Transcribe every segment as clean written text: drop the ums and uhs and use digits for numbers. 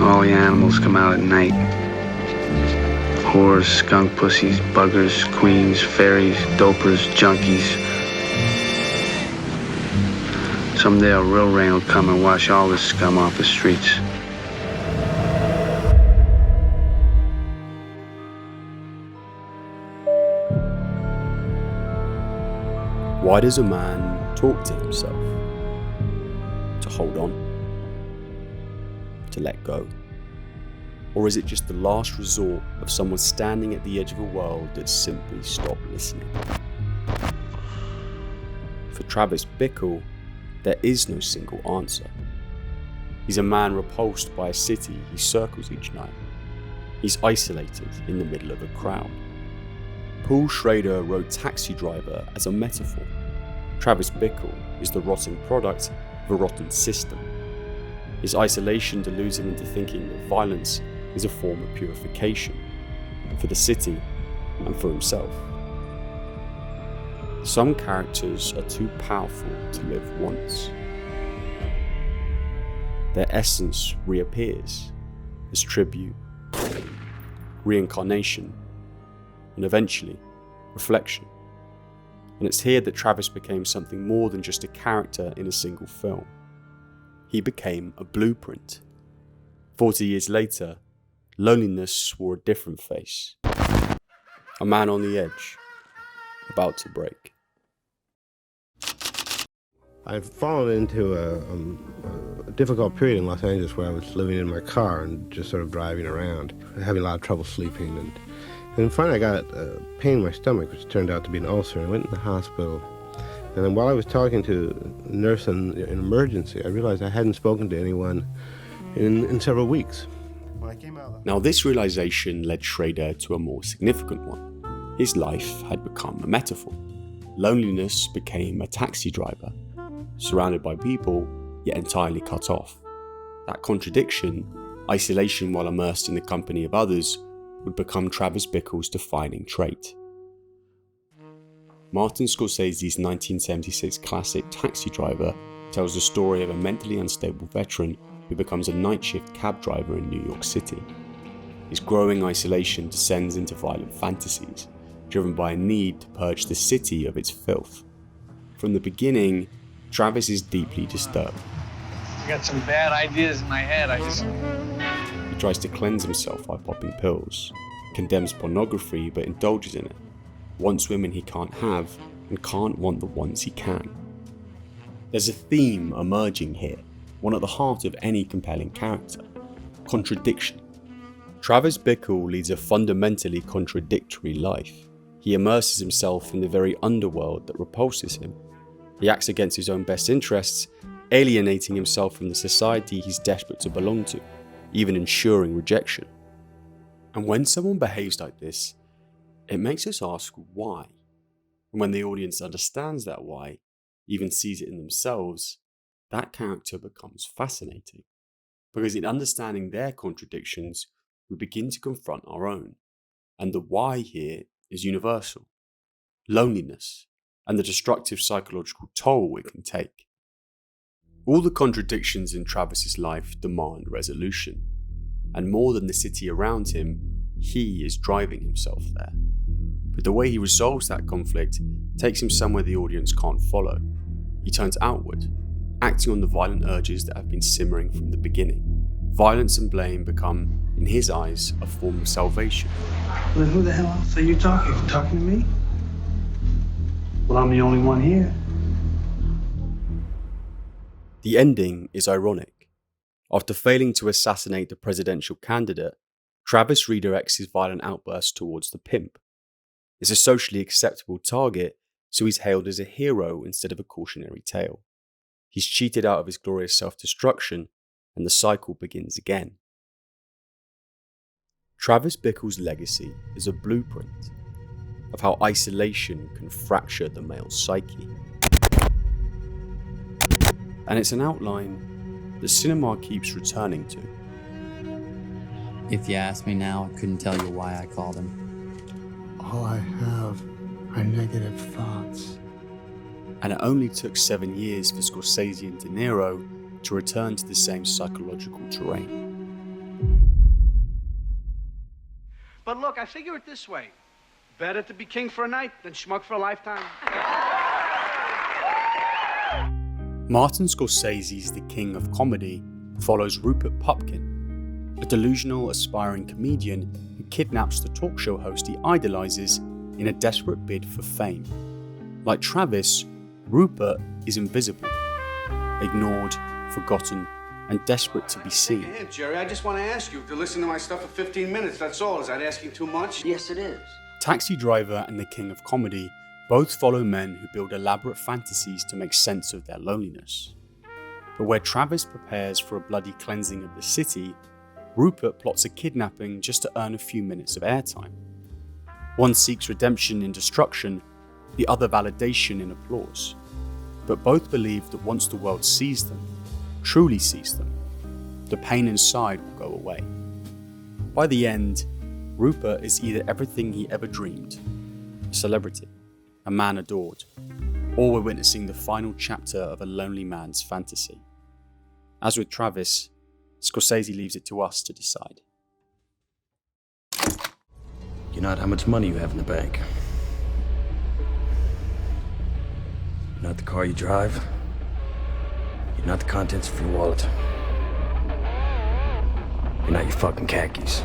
All the animals come out at night. Whores, skunk pussies, buggers, queens, fairies, dopers, junkies. Someday a real rain will come and wash all this scum off the streets. Why does a man talk to himself? To hold on? To let go? Or is it just the last resort of someone standing at the edge of a world that simply stopped listening? For Travis Bickle, there is no single answer. He's a man repulsed by a city he circles each night. He's isolated in the middle of a crowd. Paul Schrader wrote Taxi Driver as a metaphor. Travis Bickle is the rotten product of a rotten system. His isolation deludes him into thinking that violence is a form of purification for the city and for himself. Some characters are too powerful to live once. Their essence reappears as tribute, reincarnation, and eventually reflection. And it's here that Travis became something more than just a character in a single film. He became a blueprint. 40 years later, loneliness wore a different face. A man on the edge, about to break. I've fallen into a difficult period in Los Angeles where I was living in my car and just sort of driving around, having a lot of trouble sleeping. And finally I got a pain in my stomach, which turned out to be an ulcer. I went in the hospital. And then while I was talking to a nurse in emergency, I realized I hadn't spoken to anyone in several weeks. Now this realization led Schrader to a more significant one. His life had become a metaphor. Loneliness became a taxi driver, surrounded by people, yet entirely cut off. That contradiction, isolation while immersed in the company of others, would become Travis Bickle's defining trait. Martin Scorsese's 1976 classic Taxi Driver tells the story of a mentally unstable veteran who becomes a night shift cab driver in New York City. His growing isolation descends into violent fantasies, driven by a need to purge the city of its filth. From the beginning, Travis is deeply disturbed. I got some bad ideas in my head. He tries to cleanse himself by popping pills, condemns pornography but indulges in it, wants women he can't have, and can't want the ones he can. There's a theme emerging here, one at the heart of any compelling character: contradiction. Travis Bickle leads a fundamentally contradictory life. He immerses himself in the very underworld that repulses him. He acts against his own best interests, alienating himself from the society he's desperate to belong to, even ensuring rejection. And when someone behaves like this, it makes us ask why. And when the audience understands that why, even sees it in themselves, that character becomes fascinating. Because in understanding their contradictions, we begin to confront our own. And the why here is universal: loneliness and the destructive psychological toll it can take. All the contradictions in Travis's life demand resolution. And more than the city around him, he is driving himself there. But the way he resolves that conflict takes him somewhere the audience can't follow. He turns outward, acting on the violent urges that have been simmering from the beginning. Violence and blame become, in his eyes, a form of salvation. Well, then who the hell else are you talking? Talking to me? Well, I'm the only one here. The ending is ironic. After failing to assassinate the presidential candidate, Travis redirects his violent outbursts towards the pimp. It's a socially acceptable target, so he's hailed as a hero instead of a cautionary tale. He's cheated out of his glorious self-destruction, and the cycle begins again. Travis Bickle's legacy is a blueprint of how isolation can fracture the male psyche. And it's an outline that cinema keeps returning to. If you ask me now, I couldn't tell you why I called him. All I have are negative thoughts. And it only took 7 years for Scorsese and De Niro to return to the same psychological terrain. I figure it this way. Better to be king for a night than schmuck for a lifetime. Martin Scorsese's The King of Comedy follows Rupert Pupkin, a delusional, aspiring comedian who kidnaps the talk show host he idolizes in a desperate bid for fame. Like Travis, Rupert is invisible, ignored, forgotten, and desperate to be seen. Hey, Jerry, I just want to ask you to listen to my stuff for 15 minutes, that's all. Is that asking too much? Yes, it is. Taxi Driver and The King of Comedy both follow men who build elaborate fantasies to make sense of their loneliness. But where Travis prepares for a bloody cleansing of the city, Rupert plots a kidnapping just to earn a few minutes of airtime. One seeks redemption in destruction, the other validation in applause. But both believe that once the world sees them, truly sees them, the pain inside will go away. By the end, Rupert is either everything he ever dreamed, a celebrity, a man adored, or we're witnessing the final chapter of a lonely man's fantasy. As with Travis, Scorsese leaves it to us to decide. You're not how much money you have in the bank. You're not the car you drive. You're not the contents of your wallet. You're not your fucking khakis.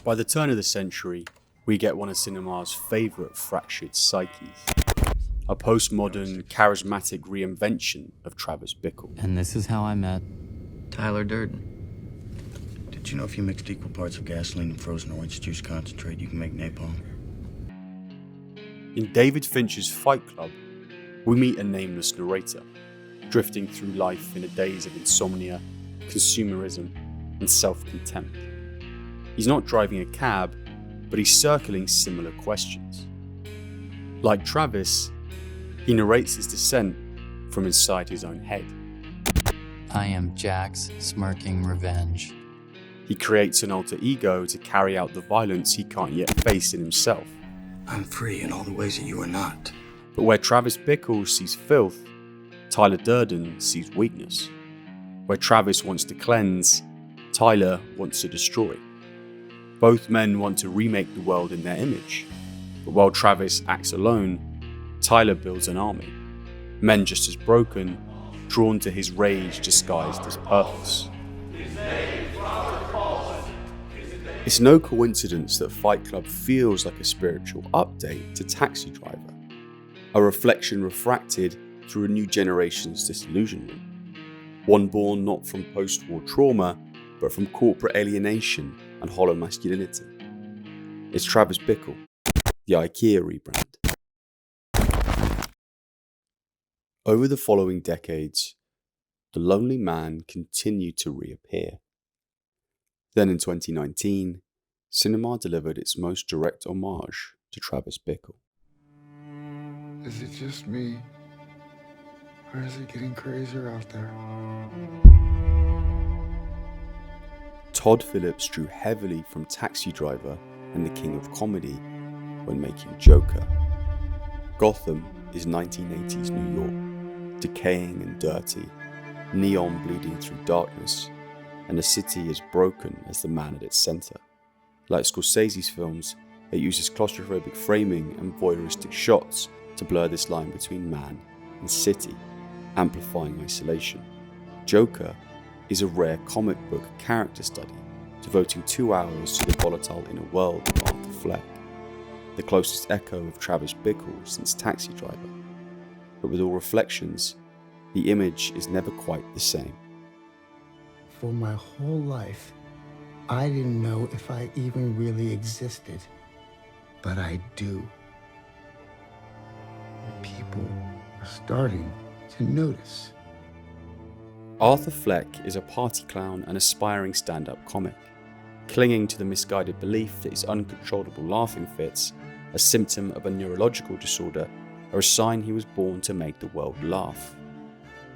By the turn of the century, we get one of cinema's favourite fractured psyches, a postmodern, charismatic reinvention of Travis Bickle. And this is how I met Tyler Durden. Did you know if you mixed equal parts of gasoline and frozen orange juice concentrate, you can make napalm? In David Fincher's Fight Club, we meet a nameless narrator, drifting through life in a daze of insomnia, consumerism, and self-contempt. He's not driving a cab, but he's circling similar questions. Like Travis, he narrates his descent from inside his own head. I am Jack's smirking revenge. He creates an alter ego to carry out the violence he can't yet face in himself. I'm free in all the ways that you are not. But where Travis Bickle sees filth, Tyler Durden sees weakness. Where Travis wants to cleanse, Tyler wants to destroy. Both men want to remake the world in their image, but while Travis acts alone, Tyler builds an army. Men just as broken, drawn to his rage disguised as purpose. It's no coincidence that Fight Club feels like a spiritual update to Taxi Driver, a reflection refracted through a new generation's disillusionment, one born not from post-war trauma, but from corporate alienation and hollow masculinity. It's Travis Bickle, the IKEA rebrand. Over the following decades, the lonely man continued to reappear. Then in 2019, cinema delivered its most direct homage to Travis Bickle. Is it just me? Or is it getting crazier out there? Todd Phillips drew heavily from Taxi Driver and The King of Comedy when making Joker. Gotham is 1980s New York, decaying and dirty, neon bleeding through darkness, and the city is broken as the man at its centre. Like Scorsese's films, it uses claustrophobic framing and voyeuristic shots to blur this line between man and city, amplifying isolation. Joker is a rare comic book character study, devoting 2 hours to the volatile inner world of Arthur Fleck, the closest echo of Travis Bickle since Taxi Driver. But with all reflections, the image is never quite the same. For my whole life, I didn't know if I even really existed, but I do. People are starting to notice. Arthur Fleck is a party clown and aspiring stand-up comic, clinging to the misguided belief that his uncontrollable laughing fits, a symptom of a neurological disorder, are a sign he was born to make the world laugh.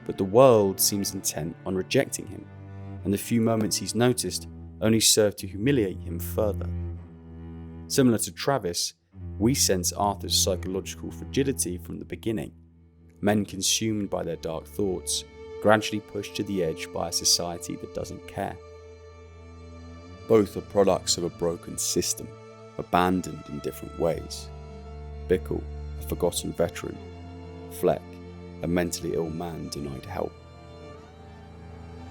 But the world seems intent on rejecting him, and the few moments he's noticed only serve to humiliate him further. Similar to Travis, we sense Arthur's psychological frigidity from the beginning, men consumed by their dark thoughts, gradually pushed to the edge by a society that doesn't care. Both are products of a broken system, abandoned in different ways. Bickle, a forgotten veteran. Fleck, a mentally ill man denied help.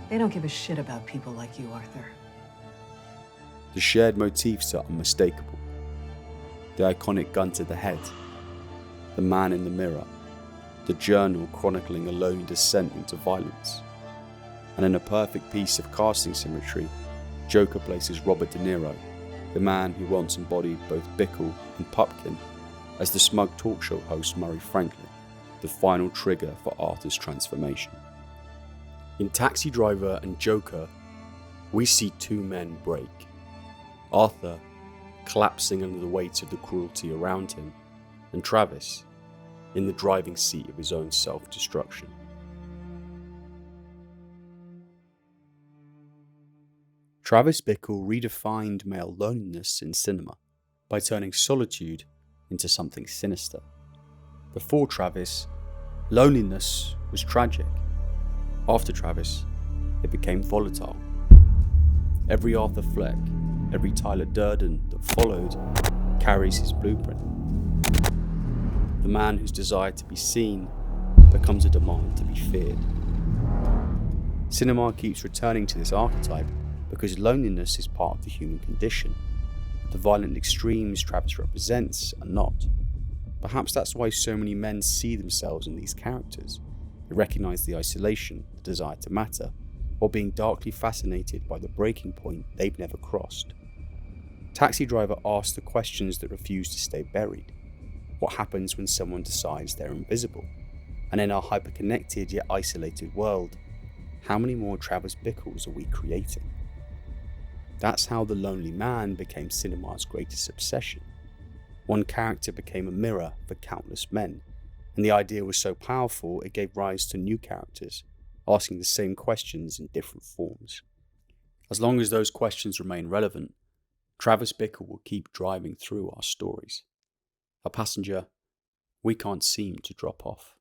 They don't give a shit about people like you, Arthur. The shared motifs are unmistakable. The iconic gun to the head, the man in the mirror, the journal chronicling a lonely descent into violence. And in a perfect piece of casting symmetry, Joker places Robert De Niro, the man who once embodied both Bickle and Pupkin, as the smug talk show host Murray Franklin, the final trigger for Arthur's transformation. In Taxi Driver and Joker, we see two men break. Arthur, collapsing under the weight of the cruelty around him, and Travis, in the driving seat of his own self-destruction. Travis Bickle redefined male loneliness in cinema by turning solitude into something sinister. Before Travis, loneliness was tragic. After Travis, it became volatile. Every Arthur Fleck, every Tyler Durden that followed carries his blueprint. The man whose desire to be seen becomes a demand to be feared. Cinema keeps returning to this archetype because loneliness is part of the human condition. The violent extremes Travis represents are not. Perhaps that's why so many men see themselves in these characters. They recognize the isolation, the desire to matter, while being darkly fascinated by the breaking point they've never crossed. Taxi Driver asks the questions that refuse to stay buried. What happens when someone decides they're invisible? And in our hyper-connected yet isolated world, how many more Travis Bickles are we creating? That's how The Lonely Man became cinema's greatest obsession. One character became a mirror for countless men, and the idea was so powerful it gave rise to new characters, asking the same questions in different forms. As long as those questions remain relevant, Travis Bickle will keep driving through our stories. A passenger we can't seem to drop off.